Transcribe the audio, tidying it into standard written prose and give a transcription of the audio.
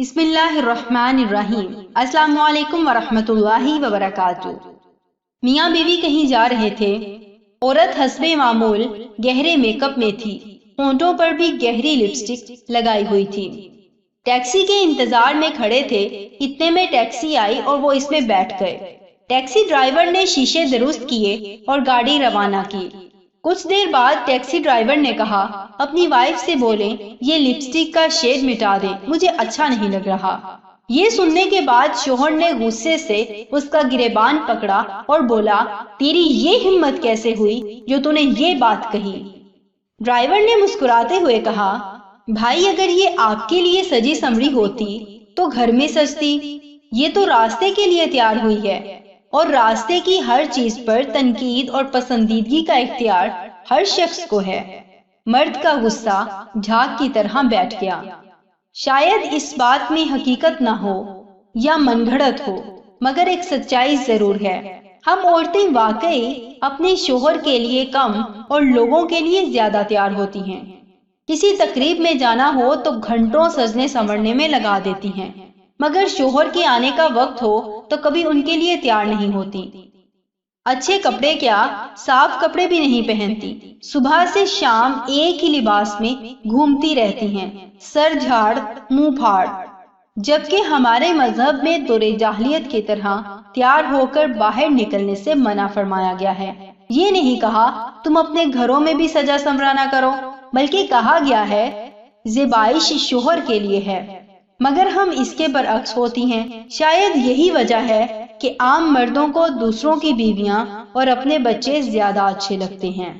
بسم اللہ الرحمن الرحیم۔ السلام علیکم ورحمۃ اللہ وبرکاتہ۔ میاں بیوی کہیں جا رہے تھے۔ عورت حسب معمول گہرے میک اپ میں تھی، ہونٹوں پر بھی گہری لپسٹک لگائی ہوئی تھی۔ ٹیکسی کے انتظار میں کھڑے تھے، اتنے میں ٹیکسی آئی اور وہ اس میں بیٹھ گئے۔ ٹیکسی ڈرائیور نے شیشے درست کیے اور گاڑی روانہ کی۔ کچھ دیر بعد ٹیکسی ڈرائیور نے کہا، اپنی وائف سے بولیں یہ لپسٹک کا شیڈ مٹا دیں، مجھے اچھا نہیں لگ رہا۔ یہ سننے کے بعد شوہر نے غصے سے اس کا گریبان پکڑا اور بولا، تیری یہ ہمت کیسے ہوئی جو تو نے یہ بات کہی؟ ڈرائیور نے مسکراتے ہوئے کہا، بھائی اگر یہ آپ کے لیے سجی سمری ہوتی تو گھر میں سجتی، یہ تو راستے کے لیے تیار ہوئی ہے، اور راستے کی ہر چیز پر تنقید اور پسندیدگی کا اختیار ہر شخص کو ہے۔ مرد کا غصہ جھاگ کی طرح بیٹھ گیا۔ شاید اس بات میں حقیقت نہ ہو یا من گھڑت ہو، مگر ایک سچائی ضرور ہے۔ ہم عورتیں واقعی اپنے شوہر کے لیے کم اور لوگوں کے لیے زیادہ تیار ہوتی ہیں۔ کسی تقریب میں جانا ہو تو گھنٹوں سجنے سنورنے میں لگا دیتی ہیں، مگر شوہر کے آنے کا وقت ہو تو کبھی ان کے لیے تیار نہیں ہوتی۔ اچھے کپڑے کیا، صاف کپڑے بھی نہیں پہنتی، صبح سے شام ایک ہی لباس میں گھومتی رہتی ہیں، سر جھاڑ منہ پھاڑ، جبکہ ہمارے مذہب میں دور جاہلیت کی طرح تیار ہو کر باہر نکلنے سے منع فرمایا گیا ہے۔ یہ نہیں کہا تم اپنے گھروں میں بھی سجا سنورا نہ کرو، بلکہ کہا گیا ہے زیبائش شوہر کے لیے ہے، مگر ہم اس کے برعکس ہوتی ہیں۔ شاید یہی وجہ ہے کہ عام مردوں کو دوسروں کی بیویاں اور اپنے بچے زیادہ اچھے لگتے ہیں۔